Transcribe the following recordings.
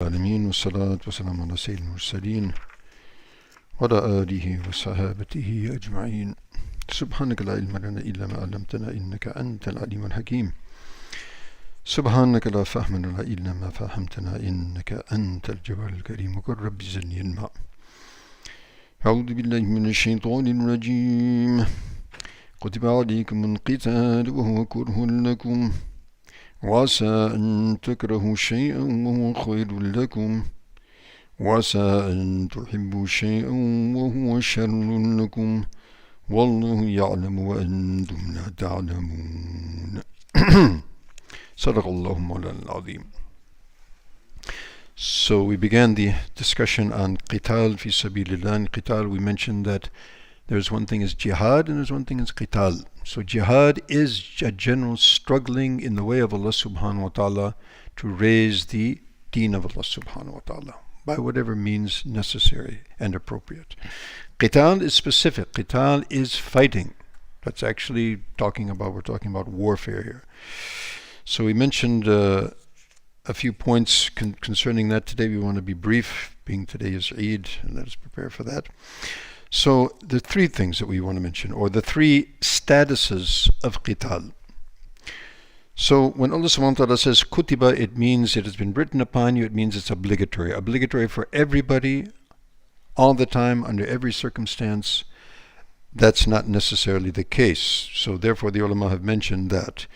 العالمين والصلاة والسلام على سيد المرسلين وعلى آله وصحابته أجمعين. سبحانك لا علم لنا إلا ما علمتنا إنك أنت العليم الحكيم. سبحانك لا فهم لنا إلا ما فهمتنا إنك أنت الجواد الكريم. وقل رب زدني علما. أعوذ بالله من الشيطان الرجيم. كتب عليكم القتال وهو كره لكم وعسى أن تكرهوا شيئا وهو خير لكم وعسى أن تحبوا شيئا وهو شر لكم والله يعلم وأنتم لا تعلمون. صدق الله مولانا العظيم. So we began the discussion on qital fi sabilillah. In qital we mentioned that there's one thing is jihad and there's one thing is qital. So jihad is a general struggling in the way of Allah subhanahu wa ta'ala to raise the deen of Allah subhanahu wa ta'ala by whatever means necessary and appropriate. Qital is specific. Qital is fighting. That's actually we're talking about warfare here. So we mentioned a few points concerning that today. We want to be brief, being today is Eid, and let us prepare for that. So the three things that we want to mention, or the three statuses of qital. So when Allah subhanahu wa ta'ala says kutiba, it means it has been written upon you, it means it's obligatory. Obligatory for everybody, all the time, under every circumstance. That's not necessarily the case. So therefore the ulama have mentioned that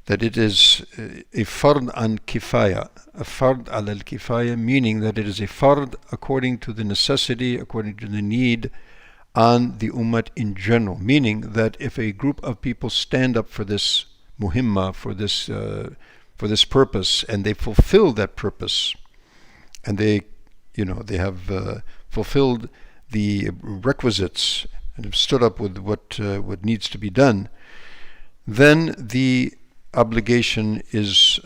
it is a fard an kifaya, a fard al kifaya, meaning that it is a fard according to the necessity, according to the need on the ummah in general, meaning that if a group of people stand up for this muhimma, for this purpose, and they fulfill that purpose, and they have fulfilled the requisites and have stood up with what needs to be done, then the obligation is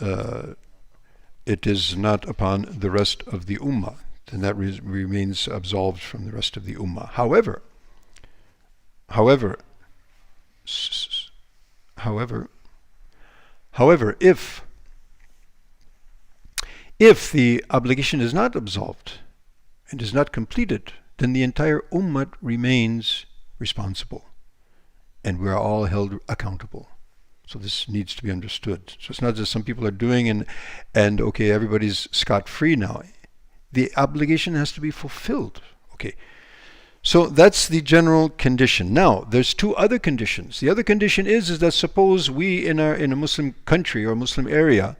it is not upon the rest of the ummah, and that remains absolved from the rest of the ummah. However, if the obligation is not absolved and is not completed, then the entire ummah remains responsible, and we are all held accountable. So this needs to be understood. So it's not just some people are doing and okay, everybody's scot-free now. The obligation has to be fulfilled. Okay. So that's the general condition. Now, there's two other conditions. The other condition is that suppose we in a Muslim country or Muslim area,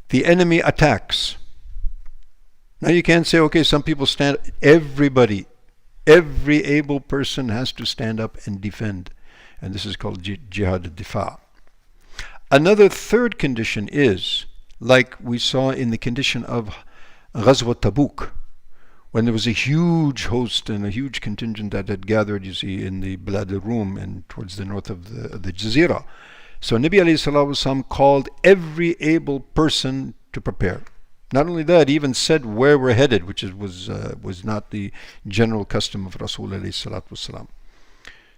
the enemy attacks. Now you can't say, okay, some people stand, every able person has to stand up and defend. And this is called jihad al-difa. Another third condition is, like we saw in the condition of Ghazwa Tabuk, when there was a huge host and a huge contingent that had gathered, you see, in the Bilad al-Rum and towards the north of the Jazeera. So Nabi alayhi salatu wasalam called every able person to prepare. Not only that, he even said where we're headed, which was not the general custom of Rasul alayhi salatu wasalam.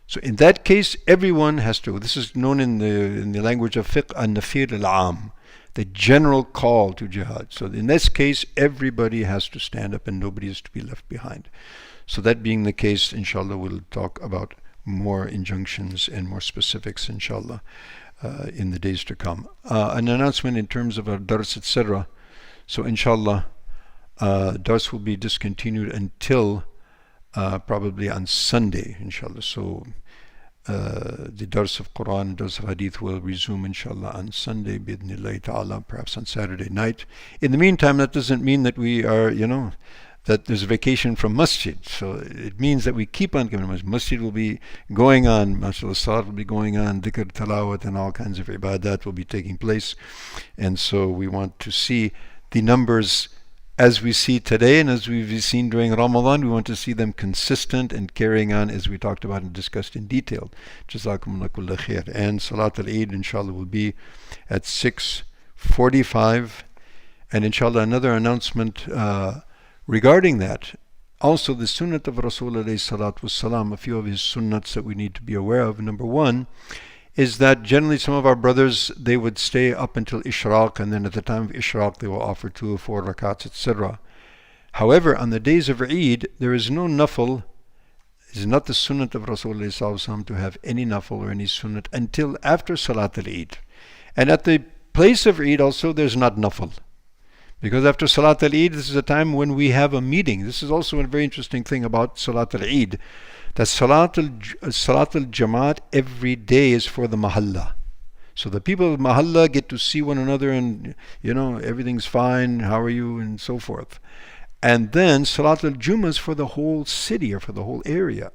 So in that case, everyone has to. This is known in the language of fiqh, an-nafir al-am, the general call to jihad. So in this case, everybody has to stand up and nobody is to be left behind. So that being the case, inshallah, we'll talk about more injunctions and more specifics, inshallah, in the days to come. An announcement in terms of our dars, etc. So inshallah, dars will be discontinued until probably on Sunday, inshallah. So the dars of Quran, dars of Hadith will resume, inshallah, on Sunday, bidnillahi ta'ala, perhaps on Saturday night. In the meantime, that doesn't mean that we are, that there's a vacation from masjid. So it means that we keep on coming to masjid. Masjid will be going on, mashallah, salat will be going on, dhikr, talawat, and all kinds of ibadat will be taking place. And so we want to see the numbers as we see today and as we've seen during Ramadan. We want to see them consistent and carrying on as we talked about and discussed in detail. Jazakumullah kulla khair. And Salat al-Eid, inshallah, will be at 6:45. And inshallah, another announcement regarding that. Also, the sunnat of Rasul alayhi salatu wassalam, a few of his sunnats that we need to be aware of. Number one is that generally some of our brothers, they would stay up until Ishraq, and then at the time of Ishraq they will offer 2 or 4 rakats, etc. However, on the days of Eid, there is no nafil. It is not the sunnat of Rasulullah to have any nafil or any sunnat until after Salat al-Eid. And at the place of Eid also, there's not nafil. Because after Salat al-Eid, this is a time when we have a meeting. This is also a very interesting thing about Salat al-Eid, that Salat al-Jamaat every day is for the Mahalla. So the people of Mahalla get to see one another and, everything's fine, how are you, and so forth. And then Salat al-Jummah is for the whole city or for the whole area.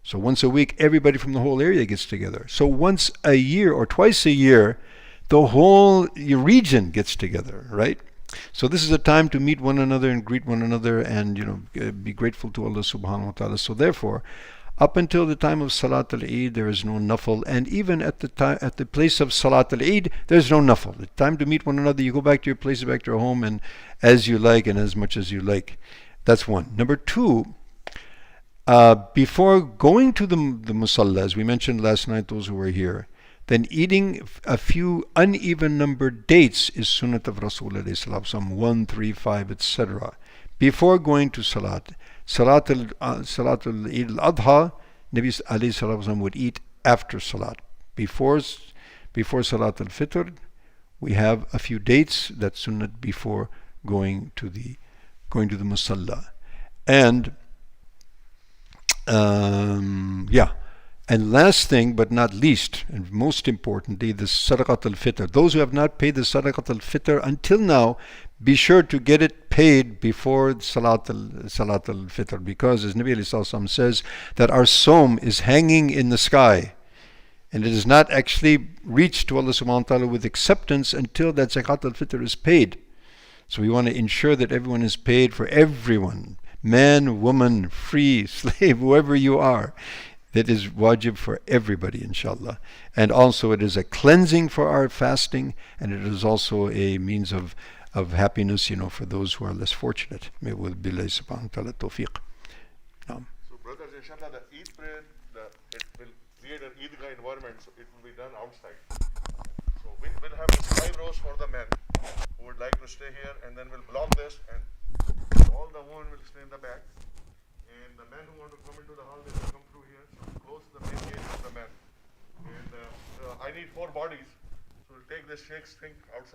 So once a week, everybody from the whole area gets together. So once a year or twice a year, the whole region gets together, right? So this is a time to meet one another and greet one another and be grateful to Allah subhanahu wa ta'ala. So therefore, up until the time of Salat al-Eid, there is no nafil, and even at the place of Salat al-Eid, there is no nafil. The time to meet one another, you go back to your place, back to your home, and as you like and as much as you like. That's one. Number two, before going to the musalla, as we mentioned last night, those who were here, then eating a few uneven numbered dates is sunnat of Rasulullah, 1, 3, 5, etc. Before going to Salat. Salatul Eid al-Adha, Nabi alayhi salatu would eat after Salat. Before Salat al-Fitr, we have a few dates that sunnat before going to the musalla. And and last thing but not least, and most importantly, the Sadaqat al-Fitr. Those who have not paid the Sadaqat al-Fitr until now, be sure to get it paid before Salat al-Fitr, because as Nabi ﷺ says, that our Sawm is hanging in the sky and it is not actually reached to Allah subhanahu wa ta'ala with acceptance until that Zakat al-Fitr is paid. So we want to ensure that everyone is paid, for everyone, man, woman, free, slave, whoever you are. That is wajib for everybody, inshallah. And also it is a cleansing for our fasting, and it is also a means of happiness, for those who are less fortunate. May will billahi subhanahu wa ta'ala tawfiq. So brothers, inshallah, the Eid prayer, it will create an Eidgah environment, so it will be done outside. So we'll have 5 rows for the men who would like to stay here, and then we'll block this, and all the women will stay in the back. And the men who want to come into the hall, they will come through here. So we'll close the main gate for the men. And I need 4 bodies. So we'll take this Shaykh's thing outside.